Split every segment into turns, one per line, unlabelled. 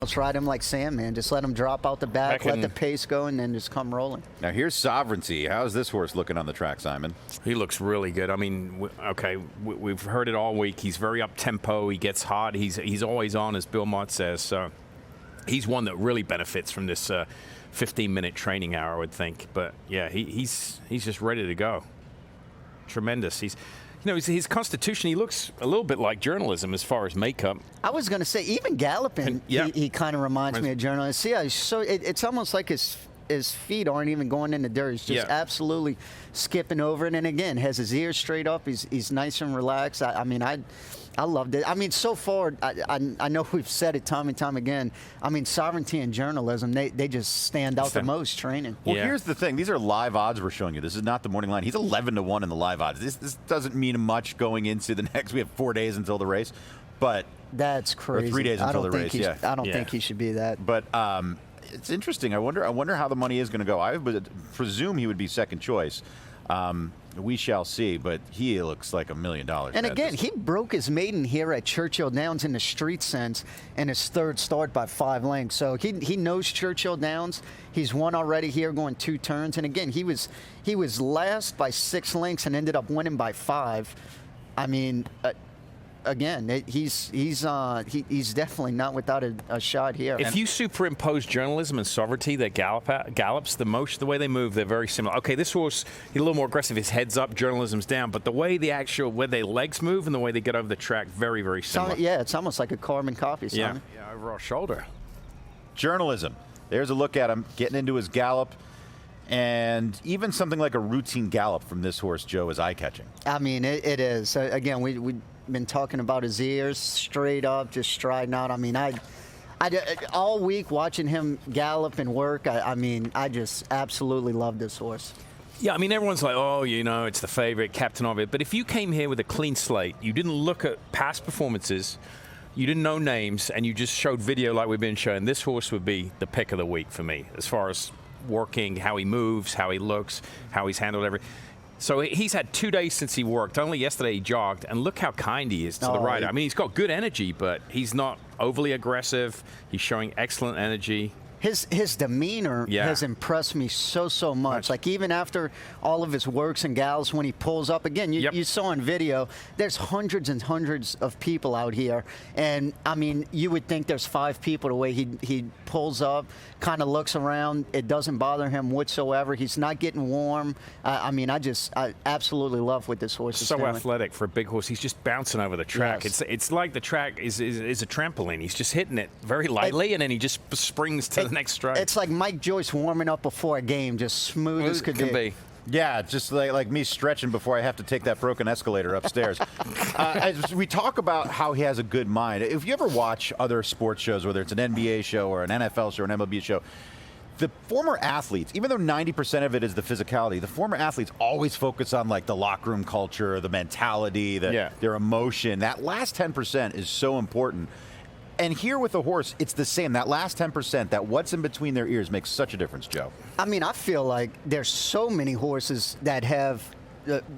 Let's ride him like Sandman. Just let him drop out the back, let the pace go, and then just come rolling.
Now here's Sovereignty. How's this horse looking on the track, Simon?
He looks really good. I mean, we've heard it all week. He's very up-tempo. He gets hot. He's always on, as Bill Mott says. So he's one that really benefits from this 15-minute training hour, I would think. But, yeah, he's just ready to go. Tremendous. His constitution, he looks a little bit like journalism as far as makeup.
I was going to say, even galloping, he kind of reminds me of journalism. Yeah, it's almost like his feet aren't even going in the dirt. He's just absolutely skipping over it. And again, has his ears straight up. He's nice and relaxed. I loved it. I mean, so far, I know we've said it time and time again. I mean, Sovereignty and journalism, they just stand out the most training.
Well, here's the thing. These are live odds we're showing you. This is not the morning line. He's 11-1 in the live odds. This doesn't mean much going into the next. We have 4 days until the race. But
that's crazy.
Or 3 days until the race,
I don't think he should be that.
But it's interesting. I wonder how the money is going to go. I would presume he would be second choice. We shall see, but he looks like $1 million.
And again, he broke his maiden here at Churchill Downs in the street sense in his third start by 5 lengths. So he knows Churchill Downs. He's won already here going 2 turns. And again, he was last by 6 lengths and ended up winning by 5. I mean, again, he's definitely not without a shot here.
If you superimpose journalism and sovereignty that gallops, the way they move, they're very similar. Okay, this horse, he's a little more aggressive. His head's up, journalism's down. But the way where their legs move and the way they get over the track, very, very similar.
Yeah, it's almost like a carbon copy.
Yeah, over our shoulder.
Journalism. There's a look at him getting into his gallop. And even something like a routine gallop from this horse, Joe, is eye-catching.
I mean, it is. Again, we been talking about his ears straight up, just striding out. I mean, I all week watching him gallop and work, I mean, I just absolutely love this horse.
Yeah, I mean, everyone's like, oh, it's the favorite, captain of it. But if you came here with a clean slate, you didn't look at past performances, you didn't know names, and you just showed video like we've been showing, this horse would be the pick of the week for me as far as working, how he moves, how he looks, how he's handled everything. So he's had 2 days since he worked. Only yesterday he jogged, and look how kind he is to the rider. I mean, he's got good energy, but he's not overly aggressive. He's showing excellent energy.
His demeanor has impressed me so much. Like, even after all of his works and gallops, when he pulls up, again, you saw in video, there's hundreds and hundreds of people out here. And, I mean, you would think there's 5 people the way he pulls up, kind of looks around. It doesn't bother him whatsoever. He's not getting warm. I mean, I absolutely love what this horse is doing.
So athletic for a big horse. He's just bouncing over the track.
Yes.
It's like the track is a trampoline. He's just hitting it very lightly, and then he just springs to the next stride.
It's like Mike Joyce warming up before a game, just smooth as could be.
Yeah, just like me stretching before I have to take that broken escalator upstairs. We talk about how he has a good mind. If you ever watch other sports shows, whether it's an NBA show or an NFL show or an MLB show, the former athletes, even though 90% of it is the physicality, the former athletes always focus on like the locker room culture, the mentality, their emotion. That last 10% is so important. And here with the horse, it's the same. That last 10%, that what's in between their ears makes such a difference, Joe.
I mean, I feel like there's so many horses that have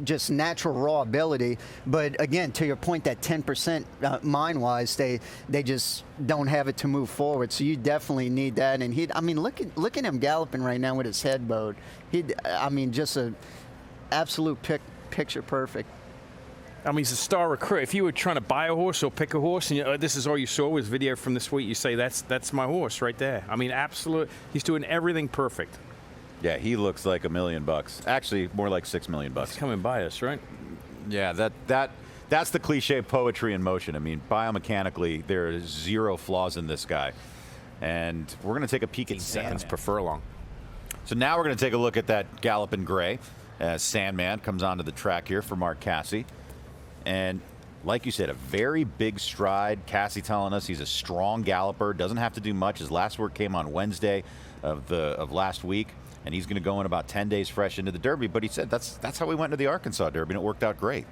just natural raw ability, but again, to your point, that 10% mind-wise, they just don't have it to move forward. So you definitely need that. And I mean, look at him galloping right now with his head bowed. I mean, just an absolute picture perfect.
I mean, he's a star recruit. If you were trying to buy a horse or pick a horse, and this is all you saw was video from this week, you say, that's my horse right there. I mean, absolute. He's doing everything perfect.
Yeah, he looks like $1 million. Actually, more like $6 million.
He's coming by us, right?
Yeah, that's the cliche poetry in motion. I mean, biomechanically, there is 0 flaws in this guy. And we're going to take a peek at
seconds per furlong.
So now we're going to take a look at that Gallop in Gray as Sandman comes onto the track here for Mark Casse. And like you said, a very big stride. Casse telling us he's a strong galloper, doesn't have to do much. His last work came on Wednesday of last week, and he's going to go in about 10 days fresh into the Derby. But he said that's how we went into the Arkansas Derby, and it worked out great.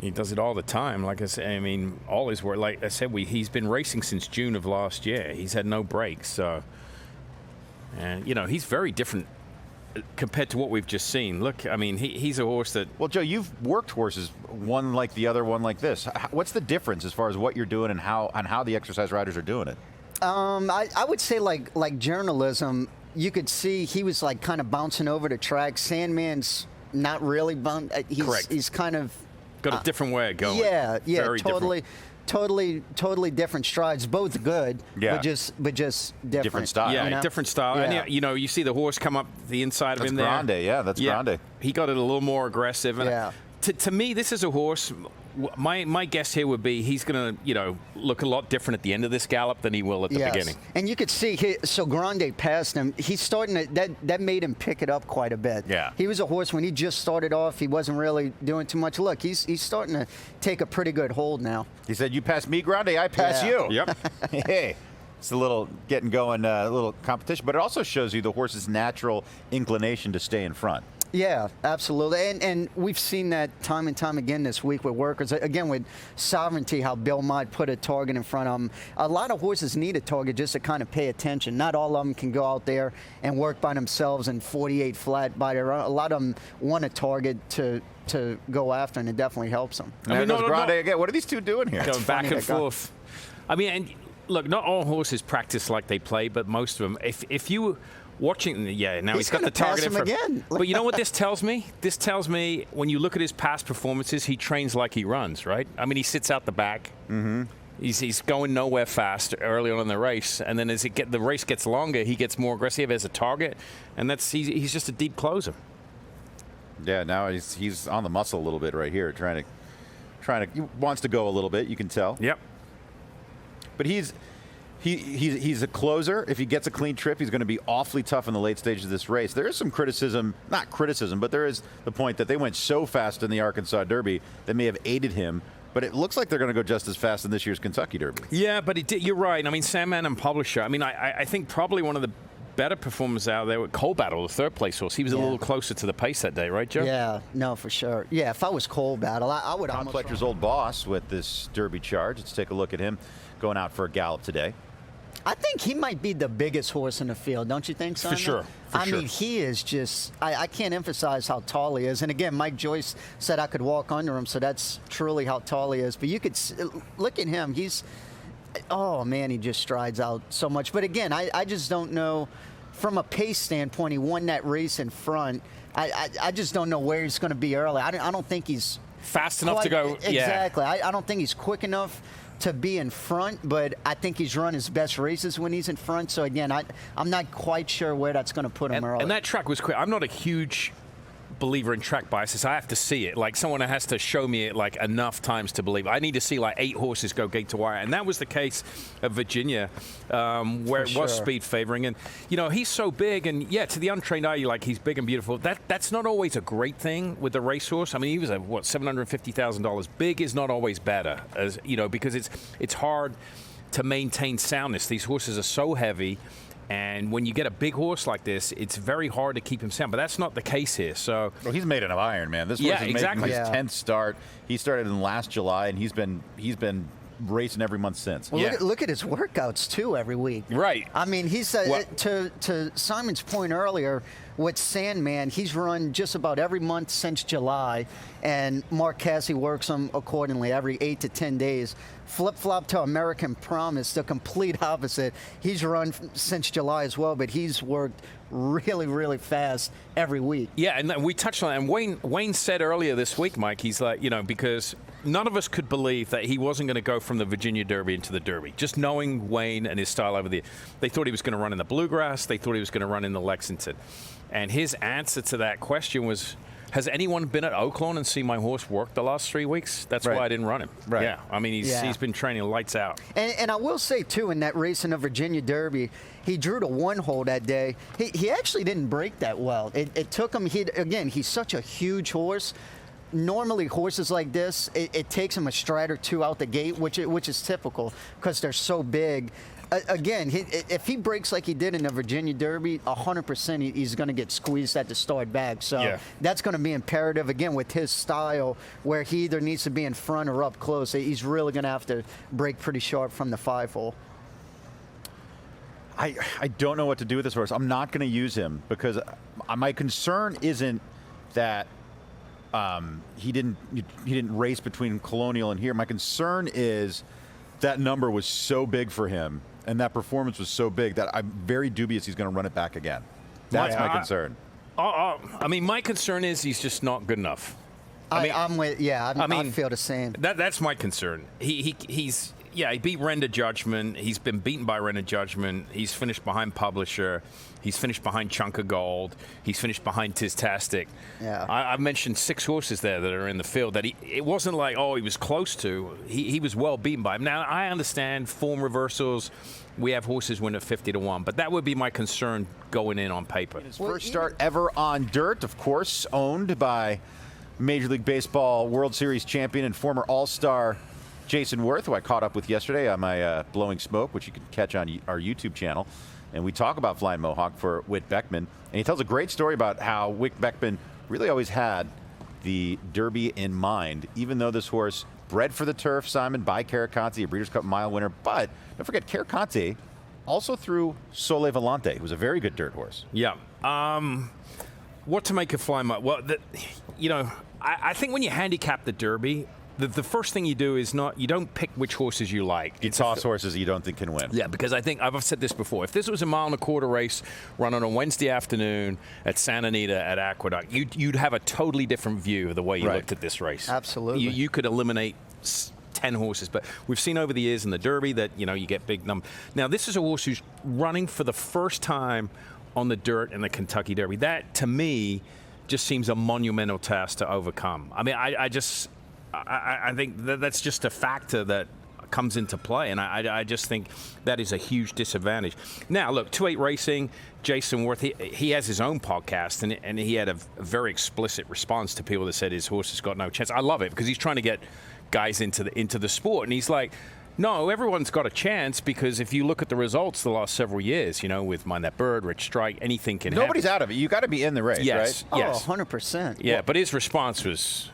He does it all the time. Like I said, I mean, all his work. Like I said, he's been racing since June of last year. He's had no breaks. So, and he's very different compared to what we've just seen. Look, I mean, he's a horse that...
Well, Joe, you've worked horses, one like the other, one like this. What's the difference as far as what you're doing and how the exercise riders are doing it?
I would say like journalism, you could see he was like kind of bouncing over the track. Sandman's not really
Correct.
He's kind of
got a different way of going.
Yeah,
Very
totally.
different.
Totally different strides. Both good, but just different.
Different style.
Yeah, different style.
Yeah.
And you see the horse come up the inside of him there.
Grande, yeah, that's Grande.
He got it a little more aggressive. And
Yeah.
To me, this is a horse. My guess here would be he's going to look a lot different at the end of this gallop than he will at the beginning.
And you could see, so Grande passed him. He's starting to, that made him pick it up quite a bit.
Yeah.
He was a horse when he just started off, he wasn't really doing too much. Look, he's starting to take a pretty good hold now.
He said, "You pass me, Grande, I pass you."
Yep.
Hey. It's a little getting going, a little competition, but it also shows you the horse's natural inclination to stay in front.
Yeah, absolutely. And we've seen that time and time again this week with workers. Again, with Sovereignty, how Bill Mott put a target in front of him. A lot of horses need a target just to kind of pay attention. Not all of them can go out there and work by themselves and 48 flat by their own. A lot of them want a target to go after, and it definitely helps them.
I mean, Grande again. What are these two doing here?
Going back and forth. I mean, and look, not all horses practice like they play, but most of them. If you watching, now he's got the target in front.
Again.
But you know what this tells me? This tells me when you look at his past performances, he trains like he runs, right? I mean, he sits out the back. Mm-hmm. He's going nowhere fast early on in the race, and then as the race gets longer, he gets more aggressive as a target, and he's just a deep closer.
Yeah, now he's on the muscle a little bit right here, trying to he wants to go a little bit. You can tell.
Yep.
But he's a closer. If he gets a clean trip, he's going to be awfully tough in the late stages of this race. There is some criticism, not criticism, but there is the point that they went so fast in the Arkansas Derby that may have aided him. But it looks like they're going to go just as fast in this year's Kentucky Derby.
Yeah, but you're right. I mean, Sandman and Publisher. I mean, I think probably one of the better performers out there with Coal Battle, the third place horse. He was a little closer to the pace that day, right, Joe?
Yeah, no, for sure. Yeah, if I was Coal Battle, I would
Tom
almost...
Fletcher's old boss with this Derby charge. Let's take a look at him going out for a gallop today.
I think he might be the biggest horse in the field, don't you think, Simon?
For sure.
I mean, he is just, I can't emphasize how tall he is. And again, Mike Joyce said I could walk under him, so that's truly how tall he is. But you could look at him. Oh, man, he just strides out so much. But again, I just don't know, from a pace standpoint, he won that race in front. I just don't know where he's going to be early. I don't think he's
fast enough to go.
Exactly.
Yeah.
I don't think he's quick enough to be in front, but I think he's run his best races when he's in front. So again, I'm not quite sure where that's going to put him early.
And that track was quick. I'm not a huge believer in track biases. I have to see it. Like, someone has to show me it like enough times to believe. I need to see like 8 horses go gate to wire, and that was the case of Virginia, where it was speed favoring. And he's so big, and to the untrained eye, you're like, he's big and beautiful. That's not always a great thing with the racehorse. I mean, he was at $750,000. Big is not always better, as because it's hard to maintain soundness. These horses are so heavy. And when you get a big horse like this, it's very hard to keep him sound. But that's not the case here. So,
well, he's made of iron, man. This horse is making his 10th start. He started in last July, and he's been racing every month since.
Well, look at his workouts too every week.
Right.
I mean, he's to Simon's point earlier with Sandman. He's run just about every month since July, and Mark Casse works him accordingly every 8 to 10 days. Flip-flop to American Promise, the complete opposite. He's run since July as well, but he's worked really, really fast every week.
Yeah, and we touched on that. And Wayne said earlier this week, Mike, he's like, because none of us could believe that he wasn't going to go from the Virginia Derby into the Derby. Just knowing Wayne and his style over there. They thought he was going to run in the Bluegrass. They thought he was going to run in the Lexington. And his answer to that question was, has anyone been at Oaklawn and seen my horse work the last 3 weeks? That's why I didn't run him.
Right.
Yeah, I mean, he's been training lights out.
And I will say, too, in that race in the Virginia Derby, he drew to 1 hole that day. He actually didn't break that well. It took him, he's such a huge horse. Normally, horses like this, it takes him a stride or 2 out the gate, which is typical because they're so big. Again, if he breaks like he did in the Virginia Derby, 100% he's going to get squeezed at the start back. So that's going to be imperative, again, with his style, where he either needs to be in front or up close. He's really going to have to break pretty sharp from the 5 hole.
I don't know what to do with this horse. I'm not going to use him because my concern isn't that he didn't race between Colonial and here. My concern is that number was so big for him. and that performance was so big that I'm very dubious he's going to run it back again. That's my concern.
I mean, my concern is he's just not good enough.
I feel the same.
That's my concern. He beat Render Judgment. He's been beaten by Render Judgment. He's finished behind Publisher. He's finished behind Chunk of Gold. He's finished behind Tiztastic.
Yeah.
I mentioned 6 horses there that are in the field that it wasn't like, he was close to. He was well beaten by him. Now, I understand form reversals. We have horses win at 50-1, but that would be my concern going in on paper.
His first start ever on dirt, of course, owned by Major League Baseball World Series champion and former All-Star Jason Worth, who I caught up with yesterday on my Blowing Smoke, which you can catch on our YouTube channel. And we talk about Flying Mohawk for Whit Beckman. And he tells a great story about how Whit Beckman really always had the Derby in mind, even though this horse bred for the turf, Simon, by Caracante, a Breeders' Cup Mile winner. But don't forget, Caracante also threw Sole Volante, who was a very good dirt horse.
Yeah. What to make of Flying Mohawk? Well, I think when you handicap the Derby, the first thing you do is you don't pick which horses you like.
You toss horses you don't think can win.
Yeah, because I think I've said this before. If this was a 1.25 mile race run on a Wednesday afternoon at Santa Anita at Aqueduct, you'd have a totally different view of the way you looked at this race.
Absolutely.
You could eliminate 10 horses, but we've seen over the years in the Derby that you get big numbers. Now this is a horse who's running for the first time on the dirt in the Kentucky Derby. That to me just seems a monumental task to overcome. I mean, I think that's just a factor that comes into play, and I just think that is a huge disadvantage. Now, look, 2-8 Racing, Jason Worth, he has his own podcast, and he had a very explicit response to people that said his horse has got no chance. I love it because he's trying to get guys into the sport, and he's like, no, everyone's got a chance because if you look at the results the last several years, with Mind That Bird, Rich Strike, anything can happen.
Nobody's out of it. You got to be in the race,
yes,
right?
Yes.
100%.
Yeah, but his response was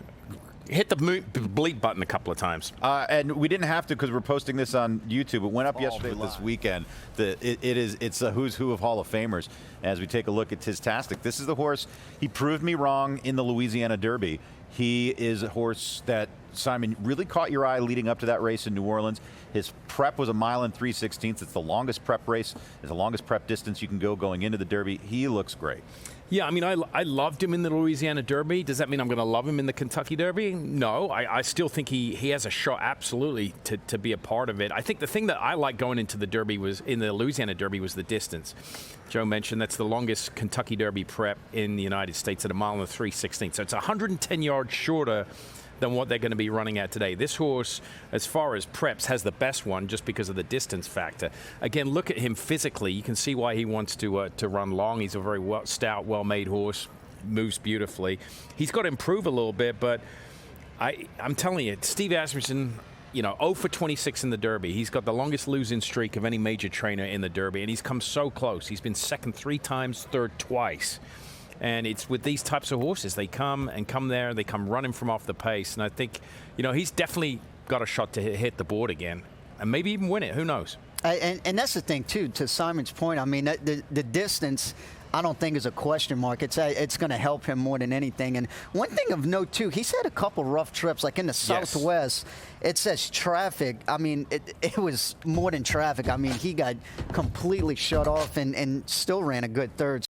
hit the bleep button a couple of times.
And we didn't have to because we're posting this on YouTube. It went up yesterday this weekend. It's a who's who of Hall of Famers. As we take a look at Tiztastic, this is the horse. He proved me wrong in the Louisiana Derby. He is a horse that, Simon, really caught your eye leading up to that race in New Orleans. His prep was 1 mile and 3/16. It's the longest prep race. It's the longest prep distance you can go going into the Derby. He looks great.
Yeah, I mean, I loved him in the Louisiana Derby. Does that mean I'm going to love him in the Kentucky Derby? No, I still think he has a shot, absolutely, to be a part of it. I think the thing that I liked going into the Derby in the Louisiana Derby was the distance. Joe mentioned that's the longest Kentucky Derby prep in the United States at 1 mile and 3/16. So it's 110 yards shorter than what they're going to be running at today. This horse, as far as preps, has the best one just because of the distance factor. Again, look at him physically. You can see why he wants to run long. He's a very stout, well-made horse, moves beautifully. He's got to improve a little bit, but I'm telling you, Steve Asmussen, 0 for 26 in the Derby. He's got the longest losing streak of any major trainer in the Derby, and he's come so close. He's been second 3 times, third twice. And it's with these types of horses. They come there, they come running from off the pace. And I think, he's definitely got a shot to hit the board again and maybe even win it. Who knows?
And that's the thing, too, to Simon's point. I mean, the distance, I don't think is a question mark. It's going to help him more than anything. And one thing of note, too, he's had a couple rough trips, like in the Southwest. It says traffic. I mean, it was more than traffic. I mean, he got completely shut off and still ran a good third.